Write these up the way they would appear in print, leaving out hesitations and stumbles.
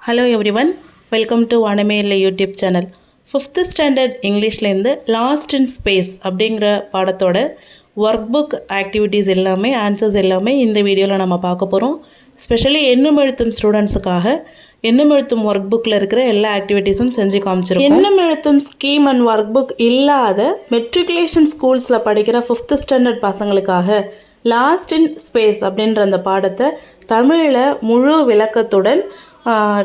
Hello everyone, welcome to Vanamela YouTube channel. 5th standard இங்கிலீஷ்லேருந்து last in space அப்படிங்கிற பாடத்தோட work book activities எல்லாமே answers எல்லாமே இந்த வீடியோவில் நம்ம பார்க்க போகிறோம். ஸ்பெஷலி எண்ணும் எழுத்தும் ஸ்டூடெண்ட்ஸுக்காக எண்ணும் எழுத்தும் ஒர்க் புக்கில் இருக்கிற எல்லா ஆக்டிவிட்டீஸும் செஞ்சு காமிச்சிருக்கோம். எண்ணும் எழுத்தும் ஸ்கீம் அண்ட் ஒர்க் புக் இல்லாத மெட்ரிகுலேஷன் ஸ்கூல்ஸில் படிக்கிற 5th ஸ்டாண்டர்ட் பசங்களுக்காக லாஸ்ட் இன் ஸ்பேஸ் அப்படின்ற அந்த பாடத்தை தமிழில் முழு விளக்கத்துடன்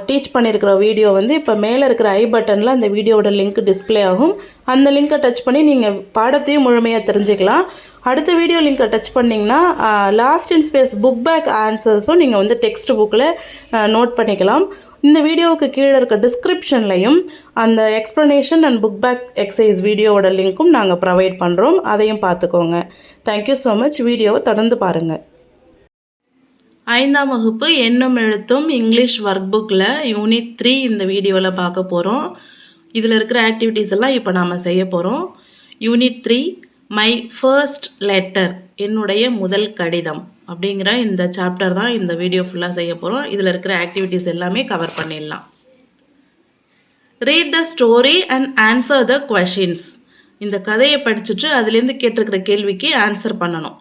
டீச் பண்ணியிருக்கிற வீடியோ வந்து இப்போ மேலே இருக்கிற ஐ பட்டனில் அந்த வீடியோவோட லிங்க் டிஸ்பிளே ஆகும். அந்த லிங்க்கை டச் பண்ணி நீங்கள் பாடத்தையும் முழுமையாக தெரிஞ்சுக்கலாம். அடுத்த வீடியோ லிங்க்கை டச் பண்ணிங்கன்னா last in space book back ஆன்சர்ஸும் நீங்கள் வந்து டெக்ஸ்ட் புக்கில் நோட் பண்ணிக்கலாம். இந்த வீடியோவுக்கு கீழே இருக்க டிஸ்கிரிப்ஷன்லையும் அந்த explanation and book back exercise வீடியோவோட லிங்க்கும் நாங்கள் ப்ரொவைட் பண்ணுறோம். அதையும் பார்த்துக்கோங்க. Thank you so much. வீடியோவை தொடர்ந்து பாருங்கள். 5ஆம் வகுப்பு எண்ணும் எழுத்தும் இங்கிலீஷ் ஒர்க் புக்கில் யூனிட் 3 இந்த வீடியோவில் பார்க்க போகிறோம். இதில் இருக்கிற ஆக்டிவிட்டீஸ் எல்லாம் இப்போ நாம் செய்ய போகிறோம். யூனிட் 3 மை ஃபர்ஸ்ட் லெட்டர், என்னுடைய முதல் கடிதம் அப்படிங்கிற இந்த சாப்டர் தான் இந்த வீடியோ ஃபுல்லாக செய்ய போகிறோம். இதில் இருக்கிற ஆக்டிவிட்டீஸ் எல்லாமே கவர் பண்ணிடலாம். Read the story and answer the questions. இந்த கதையை படிச்சுட்டு அதுலேருந்து கேட்டிருக்கிற கேள்விக்கு ஆன்சர் பண்ணணும்.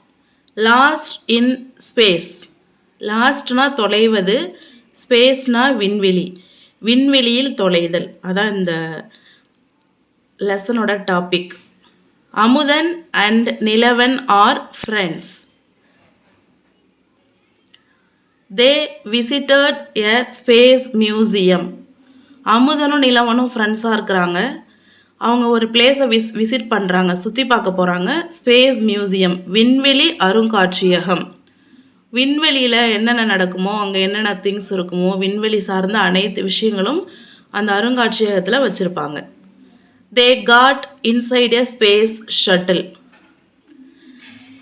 லாஸ்ட் இன் ஸ்பேஸ், லாஸ்ட்னா தொலைவது, ஸ்பேஸ்னா விண்வெளி, விண்வெளியில் தொலைதல், அதான் இந்த லெசனோட topic. Amudhan and Nilavan are friends. They visited a space museum. அமுதனும் நிலவனும் ஃப்ரெண்ட்ஸாக இருக்கிறாங்க. அவங்க ஒரு பிளேஸை விசிட் பண்ணுறாங்க, சுற்றி பார்க்க போகிறாங்க. ஸ்பேஸ் மியூசியம், விண்வெளி அருங்காட்சியகம். விண்வெளியில் என்னென்ன நடக்குமோ, அங்கே என்னென்ன திங்ஸ் இருக்குமோ, விண்வெளி சார்ந்த அனைத்து விஷயங்களும் அந்த அருங்காட்சியகத்தில் வச்சுருப்பாங்க. They got inside a space shuttle.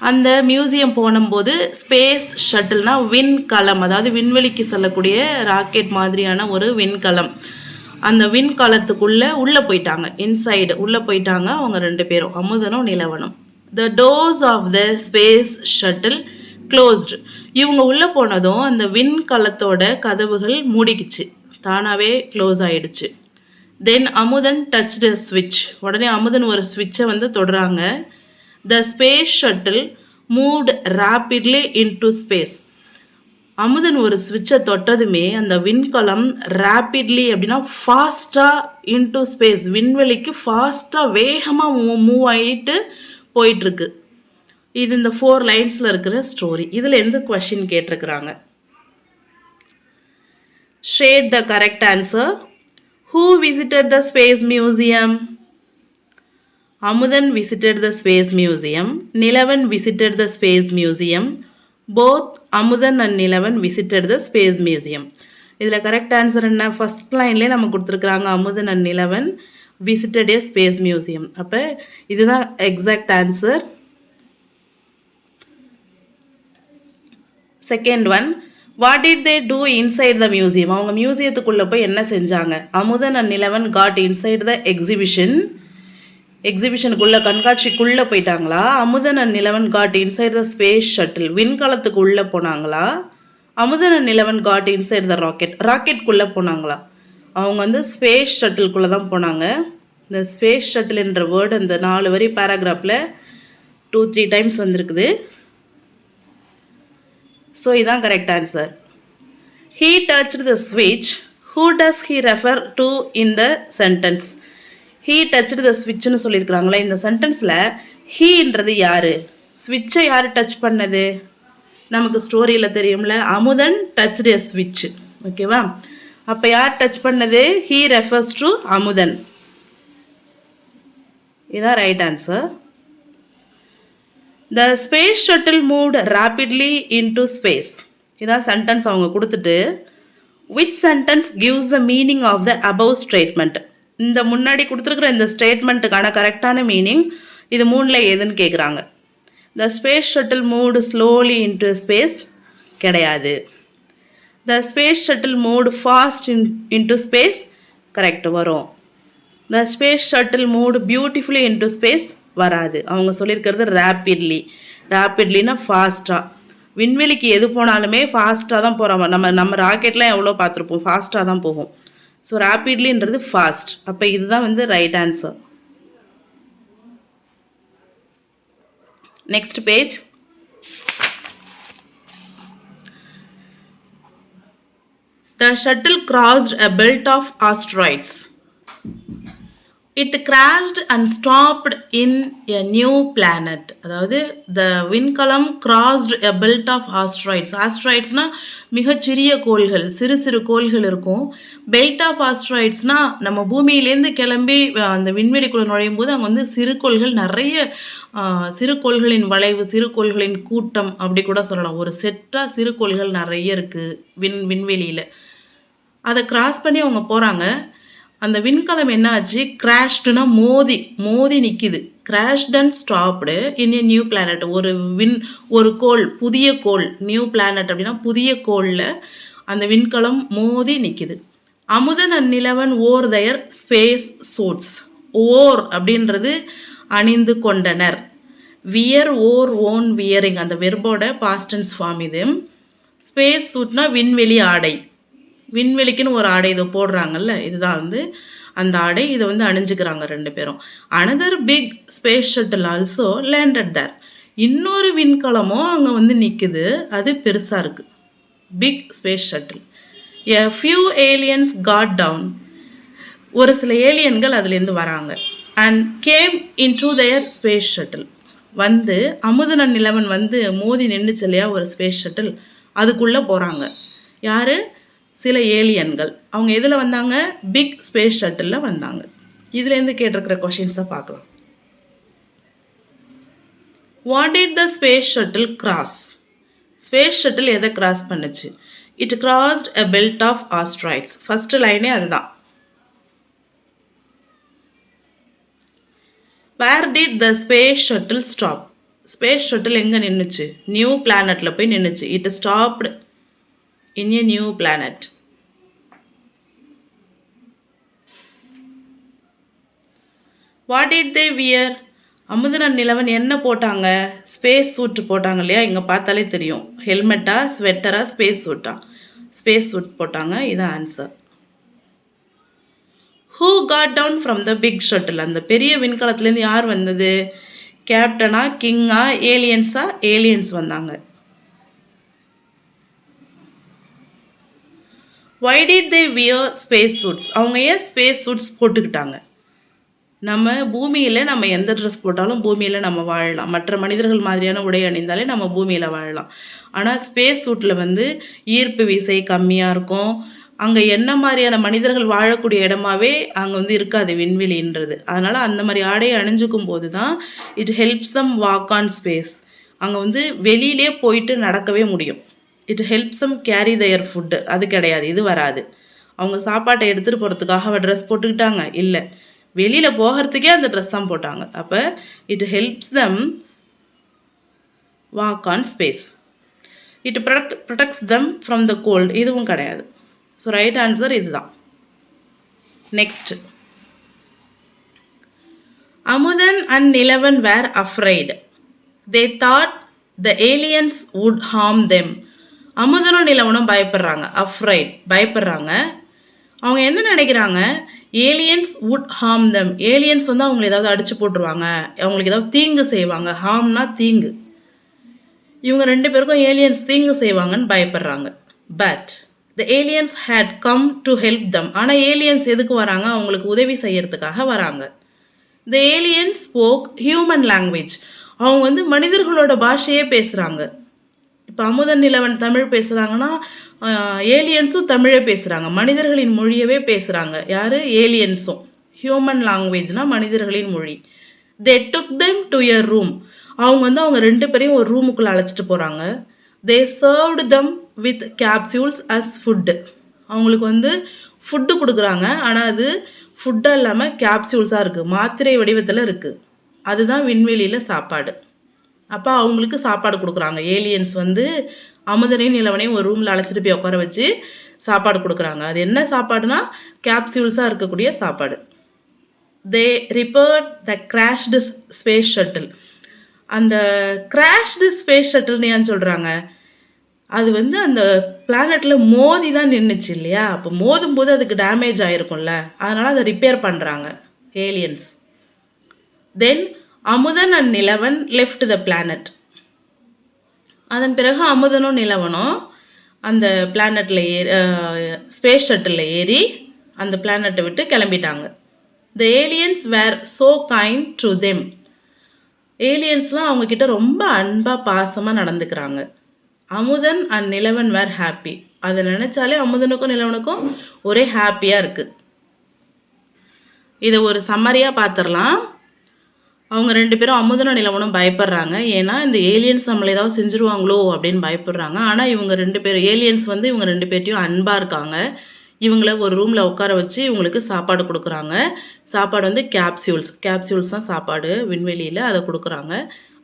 அந்த மியூசியம் போனும்போது ஸ்பேஸ் ஷட்டில்னால் விண்கலம், அதாவது விண்வெளிக்கு செல்லக்கூடிய ராக்கெட் மாதிரியான ஒரு விண்கலம். அந்த விண்கலத்துக்குள்ளே உள்ளே போயிட்டாங்க, இன்சைடு உள்ளே போயிட்டாங்க அவங்க ரெண்டு பேரும், அமுதனும் நிலவனும். The doors of the space shuttle closed. இவங்க உள்ளே போனதும் அந்த விண்கலத்தோட கதவுகள் மூடிக்குச்சு, தானாகவே க்ளோஸ் ஆகிடுச்சு. தென் அமுதன் டச் த ஸ்விட்ச். உடனே அமுதன் ஒரு ஸ்விட்சை வந்து தொடுறாங்க. The space shuttle moved rapidly into space. Amudhan ஒரு ஸ்விட்சை தொட்டதுமே அந்த விண்கலம் ரேப்பிட்லி அப்படின்னா ஃபாஸ்ட்டாக இன்டு ஸ்பேஸ், விண்வெளிக்கு ஃபாஸ்ட்டாக வேகமாக மூவ் ஆகிட்டு போயிட்டுருக்கு. இது இந்த 4 லைன்ஸில் இருக்கிற ஸ்டோரி. இதில் எந்த கொஷின் கேட்டிருக்கிறாங்க? Shade the correct answer. Who visited the space museum? Amudhan visited the space museum. Nilavan visited the space museum. Both Amudhan and Nilavan visited the space museum. இதில் கரெக்ட் ஆன்சர் என்ன? ஃபர்ஸ்ட் லைன்லேயே நம்ம கொடுத்துருக்குறாங்க, Amudhan and Nilavan visited a space museum. அப்போ இதுதான் exact answer. Second one, what did they do inside the museum? அவங்க மியூசியத்துக்குள்ளே போய் என்ன செஞ்சாங்க? Amudhan and Nilavan got inside the exhibition. எக்ஸிபிஷனுக்குள்ளே, கண்காட்சிக்குள்ளே போயிட்டாங்களா? Amudhan and Nilavan got inside the space shuttle, விண்கலத்துக்கு உள்ளே போனாங்களா? Amudhan and Nilavan got inside the rocket, ராக்கெட்குள்ளே போனாங்களா? அவங்க வந்து ஸ்பேஸ் ஷட்டில்குள்ளே தான் போனாங்க. இந்த ஸ்பேஸ் ஷட்டில் என்ற வேர்டு அந்த 4 வரி பேராகிராஃபில் 2-3 டைம்ஸ் வந்திருக்குது. ஸோ இதான் correct answer. He touched the ஸ்விட்ச். Who does he refer to in the sentence? He touched the ஸ்விட்ச்னு சொல்லியிருக்கிறாங்களே, இந்த சென்டென்ஸில் ஹீன்றது யார்? ஸ்விட்சை யார் டச் பண்ணது? நமக்கு ஸ்டோரியில் தெரியும்ல, அமுதன் டச்டு எ ஸ்விட்ச். ஓகேவா? அப்போ யார் டச் பண்ணது? He refers to Amudhan. இதான் right answer. The space shuttle moved rapidly into space. இதான் சென்டென்ஸ் அவங்க கொடுத்துட்டு, which sentence gives the meaning of the above statement? இந்த முன்னாடி கொடுத்துருக்குற இந்த ஸ்டேட்மெண்ட்டுக்கான கரெக்டான மீனிங் இது 3ல் எதுன்னு கேட்குறாங்க. The space shuttle moved slowly into space கிடையாது. The space shuttle moved fast into space correct வரும். The space shuttle moved beautifully into space வராது. அவங்க சொல்லியிருக்கிறது ரேப்பிட்லி. ரேப்பிட்லினா ஃபாஸ்ட்டாக, விண்வெளிக்கு எது போனாலுமே ஃபாஸ்ட்டாக தான் போகிறோம். நம்ம ராக்கெட்லாம் எவ்வளோ பார்த்துருப்போம், ஃபாஸ்ட்டாக தான் போகும். ஸோ ரேப்பிட்லின்றது ஃபாஸ்ட். அப்போ இதுதான் வந்து right answer. Next page. The shuttle crossed a belt of asteroids. It crashed and stopped in a new planet. அதாவது the விண்கலம் crossed a belt of asteroids. Asteroidsனா மிகச்சிறிய கோள்கள், சிறு சிறு கோள்கள் இருக்கும். பெல்ட் ஆஃப் ஆஸ்ட்ராய்ட்ஸ்னா நம்ம பூமியிலேருந்து கிளம்பி அந்த விண்வெளிக்குள்ள நுழையும் போது அங்கே வந்து சிறு கோள்கள் நிறைய, சிறு கோள்களின் வளைவு, சிறு கோள்களின் கூட்டம் அப்படி கூட சொல்லலாம். ஒரு செட்டாக சிறு கோள்கள் நிறைய இருக்குது விண்வெளியில். அதை கிராஸ் பண்ணி அவங்க போகிறாங்க. அந்த விண்கலம் என்ன ஆச்சு, கிராஷ்டுனா மோதி நிற்கிது. Crashed and stopped in a new planet. ஒரு கோள், புதிய கோள், நியூ பிளானட் அப்படின்னா புதிய கோளில் அந்த விண்கலம் மோதி நிற்கிது. Amudhan and Nilavan wore their space suits. Wore அப்படின்றது அணிந்து கொண்டனர். வியர் ஓர் ஓன் வியரிங், அந்த வெர்போட பாஸ்டன்ஸ் ஃபார்ம் இது. ஸ்பேஸ் சூட்னா விண்வெளி ஆடை. விண்வெளிக்குன்னு ஒரு ஆடை இதை போடுறாங்கல்ல, இதுதான் வந்து அந்த ஆடை. இதை வந்து அணிஞ்சுக்கிறாங்க ரெண்டு பேரும். Another big space shuttle also landed there. இன்னொரு விண்கலமும் அங்கே வந்து நிற்குது, அது பெருசாக இருக்குது. Big space shuttle. A few aliens got down. ஒரு சில ஏலியன்கள் அதுலேருந்து வராங்க. And came in to their space shuttle. வந்து அமுதன் நிலவன் வந்து மோதி நின்றுச்சு இல்லையா ஒரு ஸ்பேஸ் ஷட்டில், அதுக்குள்ளே போகிறாங்க. யார்? சில ஏலியன்கள். அவங்க எதில் வந்தாங்க? பிக் ஸ்பேஸ் ஷட்டிலில் வந்தாங்க. இதுலேருந்து கேட்டிருக்கிற கொஷின்ஸை பார்க்கலாம். What did the space shuttle cross? Space shuttle எதை கிராஸ் பண்ணுச்சு? It crossed a belt of asteroids. First லைனே அதுதான். Where did the space shuttle stop? Space shuttle எங்கே நின்றுச்சு? நியூ பிளானட்டில் போய் நின்றுச்சு. It stopped in a new planet. What did they wear? Amudhan Nilavan என்ன போட்டாங்க? ஸ்பேஸ் சூட் போட்டாங்க இல்லையா, இங்கே பார்த்தாலே தெரியும். ஹெல்மெட்டா, ஸ்வெட்டரா, ஸ்பேஸ் சூட்டா? ஸ்பேஸ் சூட் போட்டாங்க. இதான் answer. Who got down from the big shuttle? அந்த பெரிய விண்கலத்துலேருந்து யார் வந்தது? கேப்டனா, கிங்கா, ஏலியன்ஸா? ஏலியன்ஸ் வந்தாங்க. Why did they wear space suits? அவங்க ஏன் ஸ்பேஸ் சூட்ஸ் போட்டுக்கிட்டாங்க? நம்ம பூமியில் நம்ம எந்த ட்ரெஸ் போட்டாலும் பூமியில் நம்ம வாழலாம். மற்ற மனிதர்கள் மாதிரியான உடை அணிந்தாலே நம்ம பூமியில் வாழலாம். ஆனால் ஸ்பேஸ் சூட்டில் வந்து ஈர்ப்பு விசை கம்மியாக இருக்கும். அங்கே என்ன மாதிரியான மனிதர்கள் வாழக்கூடிய இடமாவே அங்கே வந்து இருக்காது விண்வெளின்றது. அதனால் அந்த மாதிரி ஆடையை அணிஞ்சிக்கும் போது தான் it helps them walk on space. அங்கே வந்து வெளியிலே போயிட்டு நடக்கவே முடியும். It helps them carry their food. அது கிடையாது, இது வராது. அவங்க சாப்பாட்டை எடுத்துகிட்டு போகிறதுக்காக ட்ரெஸ் போட்டுக்கிட்டாங்க? இல்லை, வெளியில் போகிறதுக்கே அந்த ட்ரெஸ் தான் போட்டாங்க. அப்போ it helps them walk on space. It protects them from the cold. இதுவும் கிடையாது. ஸோ ரைட் ஆன்சர் இதுதான். Next. Amudhan and Nilavan were afraid. They thought the aliens would harm them. அமுதனும் நிலவனும் பயப்படுறாங்க. அஃப்ரைட், பயப்படுறாங்க. அவங்க என்ன நினைக்கிறாங்க? Aliens would harm them. Aliens வந்து அவங்களை ஏதாவது அடித்து போட்டுருவாங்க, அவங்களுக்கு ஏதாவது தீங்கு செய்வாங்க. ஹார்ம்னா தீங்கு. இவங்க ரெண்டு பேருக்கும் ஏலியன்ஸ் தீங்கு செய்வாங்கன்னு பயப்படுறாங்க. But the aliens had come to help them. ஆனால் ஏலியன்ஸ் எதுக்கு வராங்க? அவங்களுக்கு உதவி செய்யறதுக்காக வராங்க. The aliens spoke human language. அவங்க வந்து மனிதர்களோட பாஷையே பேசுகிறாங்க. இப்போ அமுதன் நிலவன் தமிழ் பேசுகிறாங்கன்னா ஏலியன்ஸும் தமிழே பேசுகிறாங்க. மனிதர்களின் மொழியவே பேசுகிறாங்க. யார்? ஏலியன்ஸும். ஹியூமன் லாங்குவேஜ்னால் மனிதர்களின் மொழி. They took them to a room. அவங்க வந்து அவங்க ரெண்டு பேரையும் ஒரு ரூமுக்குள்ளே அழைச்சிட்டு போகிறாங்க. They served them with capsules as food. அவங்களுக்கு வந்து ஃபுட்டு கொடுக்குறாங்க. ஆனால் அது ஃபுட்டாக இல்லாமல் கேப்சியூல்ஸாக இருக்குது, மாத்திரை வடிவத்தில் இருக்குது. அதுதான் விண்வெளியில் சாப்பாடு. அப்போ அவங்களுக்கு சாப்பாடு கொடுக்குறாங்க. ஏலியன்ஸ் வந்து அமுதனையும் நிலவனையும் ஒரு ரூமில் அழைச்சிட்டு போய் உட்கார வச்சு சாப்பாடு கொடுக்குறாங்க. அது என்ன சாப்பாடுனா கேப்சியூல்ஸாக இருக்கக்கூடிய சாப்பாடு. தே ரிப்பேர்ட் த கிராஷ்டு ஸ்பேஸ் ஷட்டில். அந்த கிராஷ்டு ஸ்பேஸ் ஷட்டில்னு ஏன் சொல்கிறாங்க? அது வந்து அந்த பிளானட்டில் மோதி தான் நின்றுச்சு இல்லையா, அப்போ மோதும் போது அதுக்கு டேமேஜ் ஆகிருக்கும்ல, அதனால் அதை ரிப்பேர் பண்ணுறாங்க aliens. Then Amudhan and Nilavan left the planet. அதன் பிறகு அமுதனும் நிலவனும் அந்த பிளானட்டில் ஸ்பேஸ் ஷட்டிலில் ஏறி அந்த பிளானட்டை விட்டு கிளம்பிட்டாங்க. The aliens were so kind to them. ஏலியன்ஸ்லாம் அவங்கக்கிட்ட ரொம்ப அன்பாக பாசமாக நடந்துக்கிறாங்க. Amudhan and Nilavan were happy. அதை நினச்சாலே அமுதனுக்கும் நிலவனுக்கும் ஒரே ஹாப்பியாக இருக்குது. இதை ஒரு சம்மரியாக பார்த்துடலாம். அவங்க 2 பேரும் அமுதனும் நிலவனும் பயப்படுறாங்க. ஏன்னா இந்த ஏலியன்ஸ் நம்மளை ஏதாவது செஞ்சுருவாங்களோ அப்படின்னு பயப்படுறாங்க. ஆனால் இவங்க 2 பேர் ஏலியன்ஸ் வந்து இவங்க 2 பேர்ட்டையும் அன்பாக இருக்காங்க. இவங்கள ஒரு ரூமில் உட்கார வச்சு இவங்களுக்கு சாப்பாடு கொடுக்குறாங்க. சாப்பாடு வந்து கேப்சியூல்ஸ் தான் சாப்பாடு விண்வெளியில், அதை கொடுக்குறாங்க.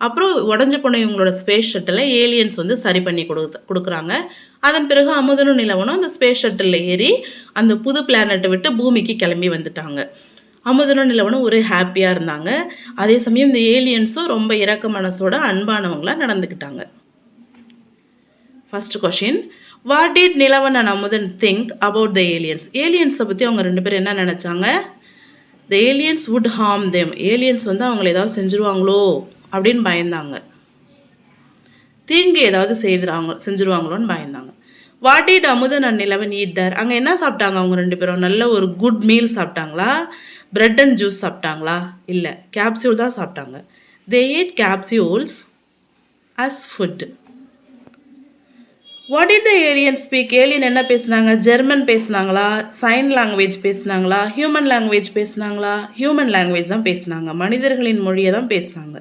அப்புறம் உடஞ்சி போன இவங்களோட ஸ்பேஸ் ஷட்டிலை ஏலியன்ஸ் வந்து சரி பண்ணி கொடுக்குறாங்க. அதன் பிறகு அமுதனும் நிலவனும் அந்த ஸ்பேஸ் ஷட்டிலில் ஏறி அந்த புது பிளானட்டை விட்டு பூமிக்கு கிளம்பி வந்துட்டாங்க. அமுதனும் நிலவனும் ஒரு ஹாப்பியாக இருந்தாங்க. அதே சமயம் இந்த ஏலியன்ஸும் ரொம்ப இரக்க மனசோட அன்பானவங்களாக நடந்துக்கிட்டாங்க. First question, what did Nilavan and Amudhan think about the aliens? ஏலியன்ஸை பற்றி அவங்க 2 பேரும் என்ன நினச்சாங்க? The aliens would harm them. Aliens வந்து அவங்கள ஏதாவது செஞ்சுருவாங்களோ அப்படின்னு பயந்தாங்க. தீங்கு ஏதாவது செஞ்சுருவாங்களோன்னு பயந்தாங்க. What did Amudhan and Nilavan eat there? அங்கே என்ன சாப்பிட்டாங்க அவங்க 2 பேரும்? நல்ல ஒரு குட் மீல் சாப்பிட்டாங்களா? பிரெட் அண்ட் ஜூஸ் சாப்பிட்டாங்களா? இல்லை, கேப்சியூல் தான் சாப்பிட்டாங்க. They eat capsules as food. What did the alien speak? Alien என்ன பேசுனாங்க? ஜெர்மன் பேசுனாங்களா? சைன் லாங்குவேஜ் பேசுனாங்களா? ஹியூமன் லாங்குவேஜ் பேசுனாங்களா? ஹியூமன் லாங்குவேஜ் தான் பேசுனாங்க. மனிதர்களின் மொழியை தான் பேசுனாங்க.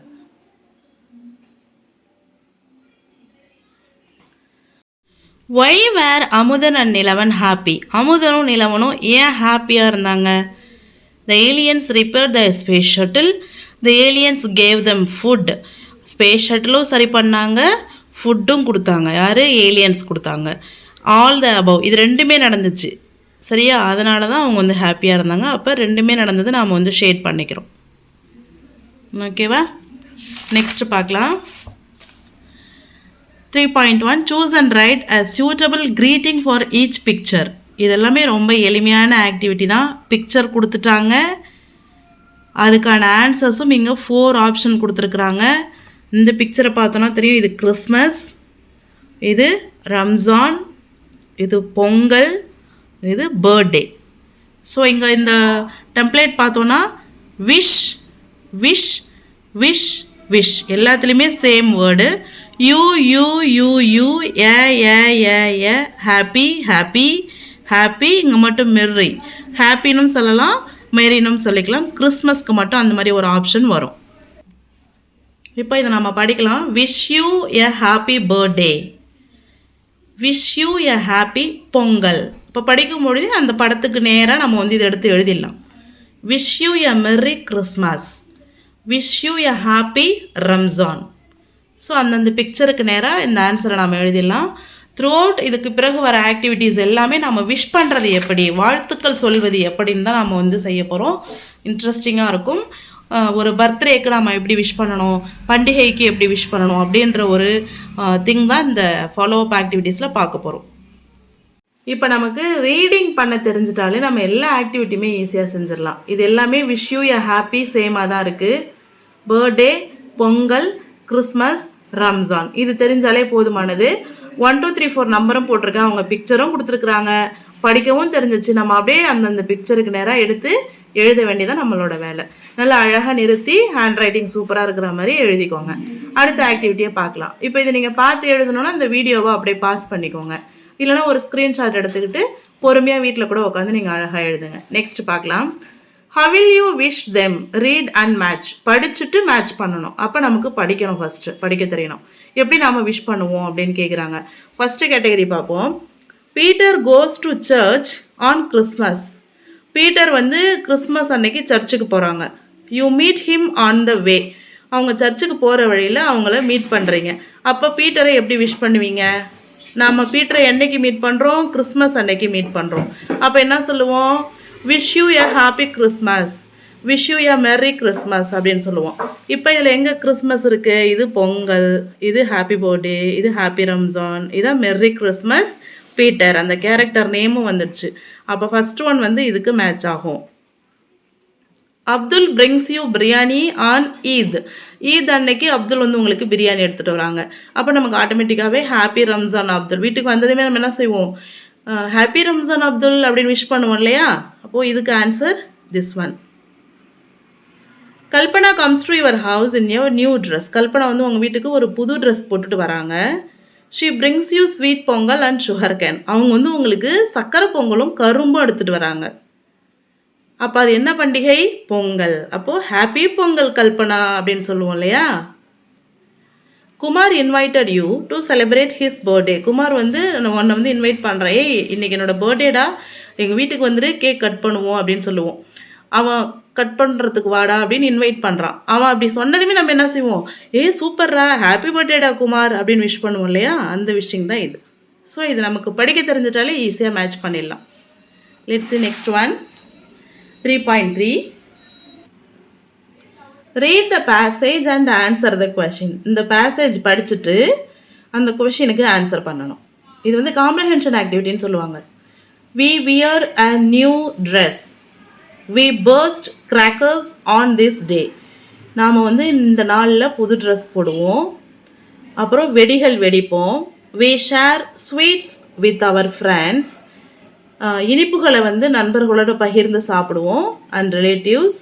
Why were Amudhan and Nilavan happy? அமுதனும் நிலவனும் ஏன் ஹாப்பியாக இருந்தாங்க? The aliens repaired the space shuttle. The aliens gave them food. Space ஷட்டிலும் சரி பண்ணாங்க, ஃபுட்டும் கொடுத்தாங்க. யார்? ஏலியன்ஸ் கொடுத்தாங்க. ஆல் த அபவ், இது 2மே நடந்துச்சு சரியா? அதனால தான் அவங்க வந்து ஹாப்பியாக இருந்தாங்க. அப்போ 2மே நடந்தது நாம் வந்து ஷேர் பண்ணிக்கிறோம். ஓகேவா? நெக்ஸ்ட் பார்க்கலாம். 3.1 Choose and write a suitable greeting for each picture. இதெல்லாமே ரொம்ப எளிமையான ஆக்டிவிட்டி தான். பிக்சர் கொடுத்துட்டாங்க, அதுக்கான ஆன்சர்ஸும் இங்கே 4 ஆப்ஷன் கொடுத்துருக்குறாங்க. இந்த பிக்சரை பார்த்தோன்னா தெரியும், இது கிறிஸ்மஸ், இது ரம்ஜான், இது பொங்கல், இது பர்த்டே. ஸோ இங்கே இந்த டெம்ப்ளேட் பார்த்தோன்னா விஷ் விஷ் விஷ் விஷ் எல்லாத்துலேயுமே same word. You you you you A A A A happy happy happy. இங்கே மட்டும் மெர்ரி, ஹாப்பினும் சொல்லலாம், மெரினும் சொல்லிக்கலாம். கிறிஸ்மஸ்க்கு மட்டும் அந்த மாதிரி ஒரு ஆப்ஷன் வரும். இப்போ இதை நம்ம படிக்கலாம். Wish you a happy birthday, wish you a happy Pongal. இப்போ படிக்கும்பொழுது அந்த படத்துக்கு நேராக நம்ம வந்து இதை எடுத்து எழுதிடலாம். Wish you a merry Christmas, wish you a happy Ramzan. So அந்தந்த பிக்சருக்கு நேராக இந்த ஆன்சரை நம்ம எழுதிடலாம். த்ரூ அவுட் இதுக்கு பிறகு வர ஆக்டிவிட்டீஸ் எல்லாமே நம்ம விஷ் பண்ணுறது எப்படி, வாழ்த்துக்கள் சொல்வது எப்படின்னு தான் நம்ம வந்து செய்ய போகிறோம். இன்ட்ரெஸ்டிங்காக இருக்கும். ஒரு பர்த்டேக்கு நம்ம எப்படி விஷ் பண்ணணும், பண்டிகைக்கு எப்படி விஷ் பண்ணணும் அப்படின்ற ஒரு திங் தான் இந்த ஃபாலோ அப் ஆக்டிவிட்டீஸில் பார்க்க போகிறோம். இப்போ நமக்கு ரீடிங் பண்ண தெரிஞ்சிட்டாலே நம்ம எல்லா ஆக்டிவிட்டியுமே ஈஸியாக செஞ்சிடலாம். இது எல்லாமே விஷ் யூ எ ஹாப்பி சேமாக தான் இருக்குது. பர்த்டே, பொங்கல், கிறிஸ்மஸ், ரம்ஜான் இது தெரிஞ்சாலே போதுமானது. 1 2 3 4 நம்பரும் போட்டிருக்கேன், அவங்க பிக்சரும் கொடுத்துருக்குறாங்க. படிக்கவும் தெரிஞ்சிச்சு. நம்ம அப்படியே அந்தந்த பிக்சருக்கு நேராக எடுத்து எழுத வேண்டியதான் நம்மளோட வேலை. நல்லா அழகாக நிறுத்தி ஹேண்ட் ரைட்டிங் சூப்பராக இருக்கிற மாதிரி எழுதிக்கோங்க. அடுத்த ஆக்டிவிட்டியை பார்க்கலாம். இப்போ இதை நீங்கள் பார்த்து எழுதணுன்னா இந்த வீடியோவை அப்படியே பாஸ் பண்ணிக்கோங்க. இல்லைனா ஒரு ஸ்க்ரீன்ஷாட் எடுத்துக்கிட்டு பொறுமையாக வீட்டில் கூட உட்காந்து நீங்கள் அழகாக எழுதுங்க. நெக்ஸ்ட் பார்க்கலாம். How will you wish them? Read and match. படிச்சுட்டு மேட்ச் பண்ணணும். அப்போ நமக்கு படிக்கணும், ஃபஸ்ட்டு படிக்க தெரியணும். எப்படி நாம் விஷ் பண்ணுவோம் அப்படின்னு கேட்குறாங்க. ஃபஸ்ட்டு கேட்டகரி பார்ப்போம். Peter goes to church on Christmas. Peter வந்து கிறிஸ்மஸ் அன்னைக்கு சர்ச்சுக்கு போகிறாங்க. You meet him on the way. அவங்க சர்ச்சுக்கு போகிற வழியில் அவங்கள மீட் பண்ணுறீங்க. அப்போ பீட்டரை எப்படி விஷ் பண்ணுவீங்க? நம்ம பீட்டரை என்னைக்கு மீட் பண்ணுறோம்? கிறிஸ்மஸ் அன்னைக்கு மீட் பண்ணுறோம். அப்போ என்ன சொல்லுவோம்? Wish you a happy Christmas. Wish you a merry Christmas அப்படின்னு சொல்லுவோம். இப்போ இதில் எங்கே கிறிஸ்மஸ் இருக்குது? இது பொங்கல், இது ஹாப்பி பர்த்டே, இது ஹாப்பி ரம்ஜான், இதான் மெர்ரி கிறிஸ்மஸ் பீட்டர். அந்த கேரக்டர் நேமும் வந்துடுச்சு. அப்போ ஃபர்ஸ்ட் ஒன் வந்து இதுக்கு மேட்ச் ஆகும். Abdul brings you biryani on Eid. Eid அன்னைக்கு அப்துல் வந்து உங்களுக்கு பிரியாணி எடுத்துகிட்டு வராங்க. அப்போ நமக்கு ஆட்டோமேட்டிக்காகவே ஹாப்பி ரம்ஜான் அப்துல். வீட்டுக்கு வந்ததுமே நம்ம என்ன செய்வோம்? ஹாப்பி ரம்ஜான் அப்துல் அப்படின்னு விஷ் பண்ணுவோம் இல்லையா? அப்போது இதுக்கு answer this one. Kalpana comes to your house in your new dress. Kalpana வந்து உங்கள் வீட்டுக்கு ஒரு புது ட்ரெஸ் போட்டுட்டு வராங்க. She brings you sweet Pongal and sugar cane. அவங்க வந்து உங்களுக்கு சக்கரை பொங்கலும் கரும்பும் எடுத்துகிட்டு வராங்க. அப்போ அது என்ன பண்டிகை? பொங்கல். அப்போது ஹாப்பி பொங்கல் கல்பனா அப்படின்னு சொல்லுவோம் இல்லையா? Kumar invited you to celebrate his birthday. Kumar வந்து உன்னை வந்து இன்வைட் பண்ணுறேன், ஏய் இன்றைக்கி என்னோடய பர்த்டேடா, எங்கள் வீட்டுக்கு வந்துட்டு கேக் கட் பண்ணுவோம் அப்படின்னு சொல்லுவோம். அவன் கட் பண்ணுறதுக்கு வாடா அப்படின்னு இன்வைட் பண்ணுறான். அவன் அப்படி சொன்னதுமே நம்ம என்ன செய்வோம்? ஏய் சூப்பர்ரா, ஹாப்பி பர்த்டேடா குமார் அப்படின்னு விஷ் பண்ணுவோம் இல்லையா? அந்த விஷயம் தான் இது. ஸோ இது நமக்கு படிக்க தெரிஞ்சிட்டாலே ஈஸியாக மேட்ச் பண்ணிடலாம். Let's see next one. 3.3. Read the passage and answer the question. இந்த பேசேஜ் படிச்சுட்டு அந்த கொஷினுக்கு ஆன்சர் பண்ணணும். இது வந்து காம்ப்ரஹென்ஷன் ஆக்டிவிட்டின்னு சொல்லுவாங்க. We wear a new dress. We burst crackers on this day. நாம் வந்து இந்த நாளில் புது ட்ரெஸ் போடுவோம். அப்புறம் வெடிகள் வெடிப்போம். We share sweets with our friends. இனிப்புகளை வந்து நண்பர்களோடு பகிர்ந்து சாப்பிடுவோம். அண்ட் ரிலேட்டிவ்ஸ்,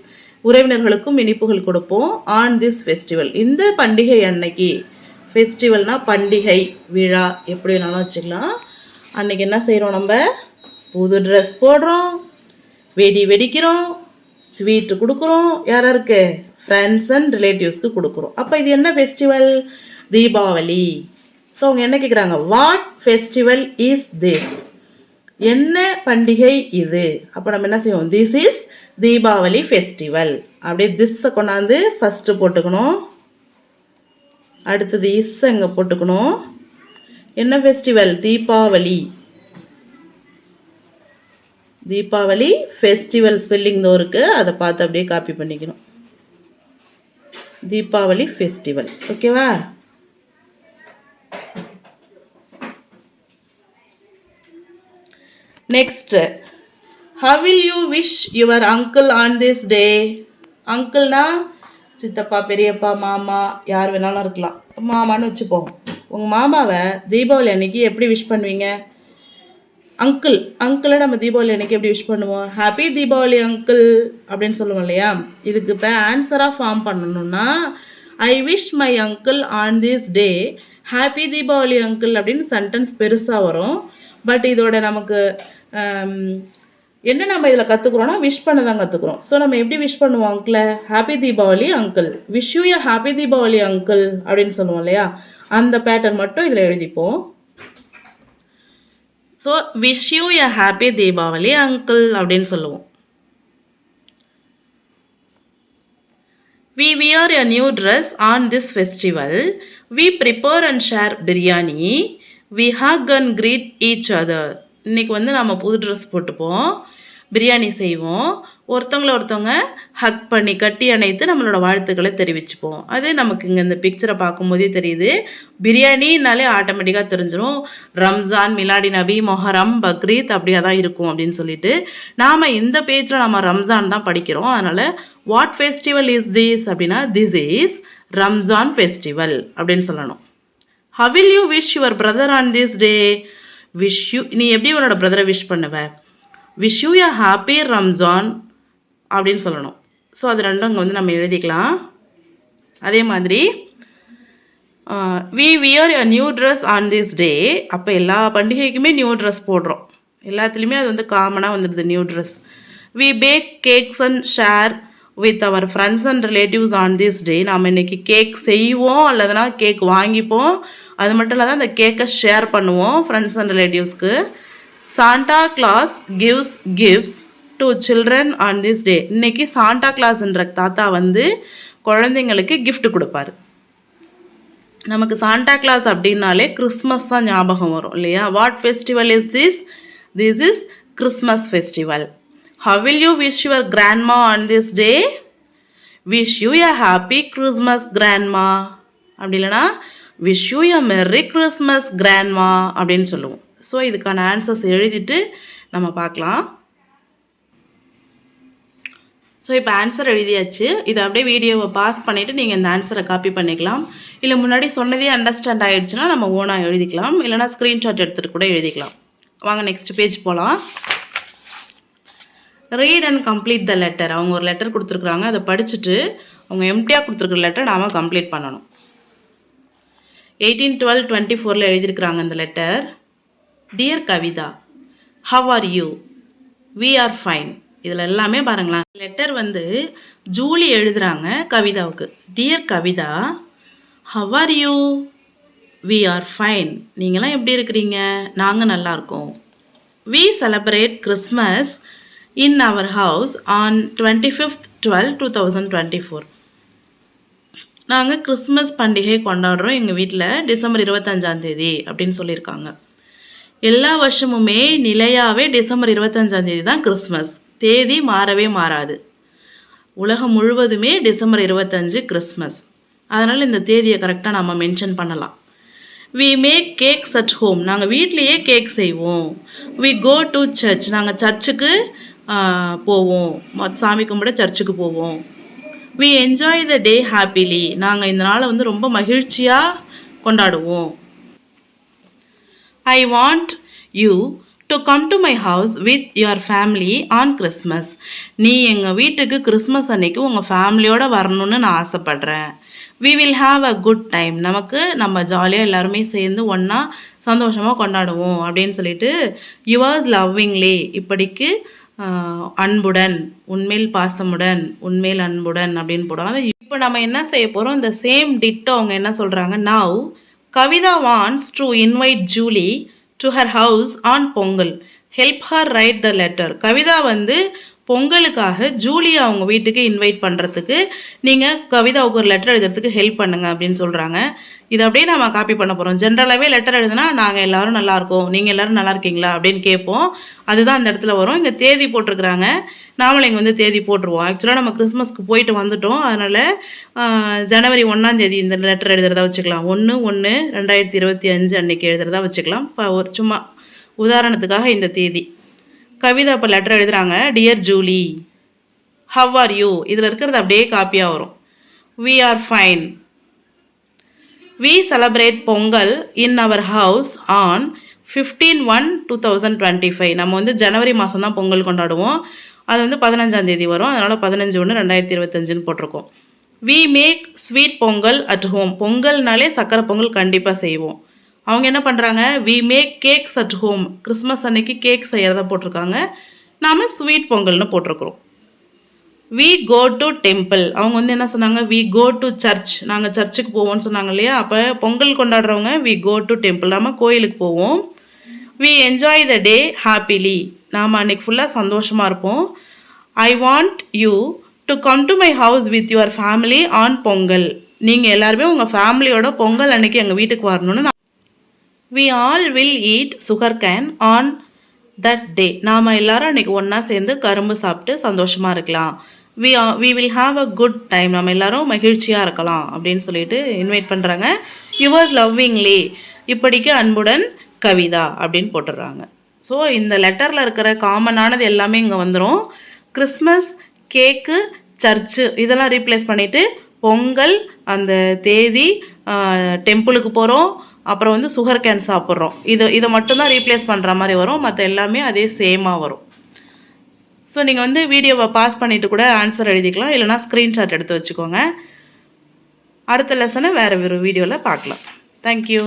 உறவினர்களுக்கும் இனிப்புகள் கொடுப்போம். ஆன் திஸ் ஃபெஸ்டிவல், இந்த பண்டிகை அன்னைக்கு. ஃபெஸ்டிவல்னால் பண்டிகை, விழா, எப்படி வேணாலும் வச்சுக்கலாம். அன்றைக்கி என்ன செய்கிறோம்? நம்ம புது ட்ரெஸ் போடுறோம், வெடி வெடிக்கிறோம், ஸ்வீட்டு கொடுக்குறோம். யாராருக்கு? ஃப்ரெண்ட்ஸ் அண்ட் ரிலேட்டிவ்ஸ்க்கு கொடுக்குறோம். அப்போ இது என்ன ஃபெஸ்டிவல்? தீபாவளி. ஸோ அவங்க என்ன கேட்குறாங்க? What festival is this? என்ன பண்டிகை இது? அப்போ நம்ம என்ன செய்வோம்? This is Deepavali festival. அப்படியே திஸ்ஸை கொண்டாந்து ஃபஸ்ட்டு போட்டுக்கணும். அடுத்தது இஸ் இங்கே போட்டுக்கணும். என்ன festival? Deepavali. Deepavali festival spelling தான் இருக்குது, அதை பார்த்து அப்படியே காப்பி பண்ணிக்கணும். தீபாவளி ஃபெஸ்டிவல். ஓகேவா? Next, how will you wish your uncle on this day? அங்கிள்னா சித்தப்பா, பெரியப்பா, மாமா, யார் வேணாலும் இருக்கலாம். மாமான்னு வச்சுப்போம். உங்கள் மாமாவை தீபாவளி அன்னைக்கு எப்படி விஷ் பண்ணுவீங்க? அங்கிளை நம்ம தீபாவளி அன்னைக்கு எப்படி விஷ் பண்ணுவோம்? ஹாப்பி தீபாவளி அங்கிள் அப்படின்னு சொல்லுவோம் இல்லையா? இதுக்கு இப்போ ஆன்சராக ஃபார்ம் பண்ணணும்னா I wish my uncle on this day happy Deepavali uncle அப்படின்னு சென்டென்ஸ் பெருசாக வரும். பட் இதோட நமக்கு என்ன நம்ம இதில் கற்றுக்குறோன்னா விஷ் பண்ண தான் கற்றுக்குறோம். ஸோ நம்ம எப்படி விஷ் பண்ணுவோம் அங்கிளை? Happy Deepavali uncle, wish you a happy Deepavali uncle அப்படின்னு சொல்லுவோம் இல்லையா? அந்த பேட்டர்ன் மட்டும் இதில் எழுதிப்போம். So wish you a happy Deepavali uncle அப்படின்னு சொல்லுவோம். We wear a new dress on this festival. We prepare and share biryani. We hug and greet each other. இன்றைக்கி வந்து நம்ம புது ட்ரெஸ் போட்டுப்போம், பிரியாணி செய்வோம், ஒருத்தவங்க ஹக் பண்ணி கட்டி அணைத்து நம்மளோட வாழ்த்துக்களை தெரிவிச்சுப்போம். அது நமக்கு இங்கே இந்த பிக்சரை பார்க்கும்போதே தெரியுது. பிரியாணினாலே ஆட்டோமேட்டிக்காக தெரிஞ்சிடும் ரம்ஜான், மிலாடி நபி, மொஹரம், பக்ரீத் அப்படியே தான் இருக்கும் அப்படின்னு சொல்லிட்டு நாம் இந்த பேஜில் நம்ம ரம்ஜான் தான் படிக்கிறோம். அதனால் வாட் ஃபெஸ்டிவல் இஸ் திஸ் அப்படின்னா திஸ் இஸ் ரம்ஜான் ஃபெஸ்டிவல் அப்படின்னு சொல்லணும். How will you wish your brother on this day? Wish you, நீ எப்படி உன்னோட பிரதரை விஷ் பண்ணுவ? Wish you a happy Ramzan அப்படின்னு சொல்லணும். ஸோ அது ரெண்டும் அங்கே வந்து நம்ம எழுதிக்கலாம். அதே மாதிரி we wear a new dress on this day. அப்போ எல்லா பண்டிகைக்குமே நியூ ட்ரெஸ் போடுறோம். எல்லாத்துலேயுமே அது வந்து காமனாக வந்துடுது new dress. we bake cakes and share with our friends and relatives on this day. நாம் இன்றைக்கி கேக் செய்வோம் அல்லதுனா கேக் வாங்கிப்போம். அது மட்டும் இல்லாத அந்த கேக்கை ஷேர் பண்ணுவோம் ஃப்ரெண்ட்ஸ் அண்ட் ரிலேட்டிவ்ஸ்க்கு. Santa Claus gives gifts to children on this day. இன்றைக்கி சாண்டா கிளாஸ்ன்ற தாத்தா வந்து குழந்தைங்களுக்கு கிஃப்ட் கொடுப்பாரு. நமக்கு சாண்டா கிளாஸ் அப்படின்னாலே கிறிஸ்மஸ் தான் ஞாபகம் வரும் இல்லையா? What festival is this? This is Christmas festival. How will you wish your grandma on this day? Wish you a happy Christmas, grandma. அப்படி இல்லைனா wish you a merry Christmas, grandma அப்படின்னு சொல்லுவோம். So இதுக்கான answers எழுதிட்டு நம்ம பார்க்கலாம். So இப்போ answer எழுதியாச்சு. இதை அப்படியே வீடியோவை பாஸ் பண்ணிவிட்டு நீங்கள் இந்த ஆன்சரை காப்பி பண்ணிக்கலாம். இல்லை முன்னாடி சொன்னதே அண்டர்ஸ்டாண்ட் ஆகிடுச்சுன்னா நம்ம ஓனாக எழுதிக்கலாம். இல்லைனா ஸ்க்ரீன்ஷாட் எடுத்துகிட்டு கூட எழுதிக்கலாம். வாங்க நெக்ஸ்ட் பேஜ் போகலாம். Read and complete the letter. அவங்க ஒரு லெட்டர் கொடுத்துருக்குறாங்க. அதை படிச்சுட்டு அவங்க எம்டியாக கொடுத்துருக்குற லெட்டர் நாம் கம்ப்ளீட் பண்ணணும். 18/12/24 எழுதியிருக்கிறாங்க இந்த letter. Dear Kavitha, how are you? We are fine. இதில் எல்லாமே பாருங்களேன். லெட்டர் வந்து ஜூலி எழுதுகிறாங்க கவிதாவுக்கு. Dear Kavitha, how are you? We are fine. நீங்களாம் எப்படி இருக்கிறீங்க? நாங்கள் நல்லா இருக்கோம். We celebrate Christmas in our house on 25/12/2024. நாங்கள் கிறிஸ்மஸ் பண்டிகை கொண்டாடுறோம் எங்கள் வீட்டில் டிசம்பர் 25 அப்படின்னு சொல்லியிருக்காங்க. எல்லா வருஷமுமே நிலையாகவே டிசம்பர் 25 தான் கிறிஸ்மஸ். தேதி மாறவே மாறாது. உலகம் முழுவதுமே டிசம்பர் 25 கிறிஸ்மஸ். அதனால் இந்த தேதியை கரெக்டாக நம்ம மென்ஷன் பண்ணலாம். We make cakes at home. நாங்கள் வீட்லேயே கேக் செய்வோம். We go to church. நாங்கள் சர்ச்சுக்கு போவோம். சாமி கும்பிட சர்ச்சுக்கு போவோம். We enjoy the day happily. நாங்கள் இந்த நாளை வந்து ரொம்ப மகிழ்ச்சியாக கொண்டாடுவோம். I want you to come to my house with your family on Christmas. நீ எங்கள் வீட்டுக்கு கிறிஸ்மஸ் அன்னைக்கு உங்கள் ஃபேமிலியோடு வரணும்னு நான் ஆசைப்பட்றேன். We will have a good time. நம்ம ஜாலியாக எல்லாருமே சேர்ந்து ஒன்றா சந்தோஷமாக கொண்டாடுவோம் அப்படின்னு சொல்லிட்டு யுவர்ஸ் லவ்விங்லி. இப்படிக்கு அன்புடன், உண்மையில் பாசமுடன், உண்மையில் அன்புடன் அப்படின்னு போடுவாங்க. இப்போ நம்ம என்ன செய்ய போகிறோம்? இந்த சேம் டிட்டோ அவங்க என்ன சொல்கிறாங்க? Now Kavitha wants to invite Julie to her house on Pongal. Help her right the letter. Kavitha வந்து பொங்கலுக்காக ஜூலியை அவங்க வீட்டுக்கு இன்வைட் பண்ணுறதுக்கு நீங்கள் கவிதாவுக்கு ஒரு லெட்டர் எழுதுறதுக்கு ஹெல்ப் பண்ணுங்கள் அப்படின்னு சொல்கிறாங்க. இதை அப்படியே நம்ம காப்பி பண்ண போகிறோம். ஜென்ரலாகவே லெட்டர் எழுதுனா நாங்கள் எல்லோரும் நல்லாயிருக்கோம், நீங்கள் எல்லோரும் நல்லா இருக்கீங்களா அப்படின்னு கேட்போம். அதுதான் அந்த இடத்துல வரும். இங்கே தேதி போட்டிருக்கிறாங்க. நாமளும் இங்கே வந்து தேதி போட்டுருவோம். ஆக்சுவலாக நம்ம கிறிஸ்மஸ்க்கு போயிட்டு வந்துட்டோம். அதனால் ஜனவரி 1 இந்த லெட்டர் எழுதுறதா வச்சுக்கலாம். 1/1/2025 அன்றைக்கி எழுதுறதா வச்சுக்கலாம். ஒரு சும்மா உதாரணத்துக்காக இந்த தேதி. கவிதா இப்போ லெட்டர் எழுதுகிறாங்க. Dear Julie, how are you? இதில் இருக்கிறது அப்படியே காப்பியாக வரும். We are fine. We celebrate Pongal in our house on 15/1/2025. நம்ம வந்து ஜனவரி மாதம் தான் பொங்கல் கொண்டாடுவோம். அது வந்து 15 வரும். அதனால் 15/1/2025 போட்டிருக்கோம். We make sweet Pongal at home. பொங்கல்னாலே சக்கரை பொங்கல் கண்டிப்பாக செய்வோம். அவங்க என்ன பண்ணுறாங்க? We make cakes at home. Christmas அன்னைக்கு கேக் செய்கிறத போட்டிருக்காங்க. நாம் ஸ்வீட் பொங்கல்னு போட்டிருக்கிறோம். We go to temple. அவங்க வந்து என்ன சொன்னாங்க? We go to church. நாங்கள் சர்ச்சுக்கு போவோம்னு சொன்னாங்க இல்லையா? அப்போ பொங்கல் கொண்டாடுறவங்க வி கோ டு டெம்பிள். நம்ம கோயிலுக்கு போவோம். We enjoy the day happily. நாம் அன்றைக்கி ஃபுல்லாக சந்தோஷமாக இருப்போம். ஐ want you to come to my house with your family on Pongal. நீங்கள் எல்லாருமே உங்கள் ஃபேமிலியோட பொங்கல் அன்னைக்கு எங்கள் வீட்டுக்கு வரணும்னு we all will eat sugarcane on that day. நாம் எல்லாரும் அன்றைக்கி ஒன்றா சேர்ந்து கரும்பு சாப்பிட்டு சந்தோஷமாக இருக்கலாம். we will have a good time. நம்ம எல்லாரும் மகிழ்ச்சியாக இருக்கலாம் அப்படின்னு சொல்லிட்டு இன்வைட் பண்ணுறாங்க. Yours lovingly. இப்படிக்கு அன்புடன் கவிதா அப்படின்னு போட்டுடுறாங்க. ஸோ இந்த லெட்டரில் இருக்கிற காமனானது எல்லாமே இங்கே வந்துடும். கிறிஸ்மஸ், கேக்கு, சர்ச்சு இதெல்லாம் ரீப்ளேஸ் பண்ணிவிட்டு பொங்கல், அந்த தேதி, டெம்பிளுக்கு போகிறோம், அப்புறம் வந்து சுகர் கேன் சாப்பிட்றோம். இதை மட்டும்தான் ரீப்ளேஸ் பண்ணுற மாதிரி வரும். மற்ற எல்லாமே அதே சேமாக வரும். ஸோ நீங்கள் வந்து வீடியோவை பாஸ் பண்ணிவிட்டு கூட ஆன்சர் எழுதிக்கலாம். இல்லைனா ஸ்க்ரீன்ஷாட் எடுத்து வச்சுக்கோங்க. அடுத்த லெசனை வேறு ஒரு வீடியோவில் பார்க்கலாம். தேங்க்யூ.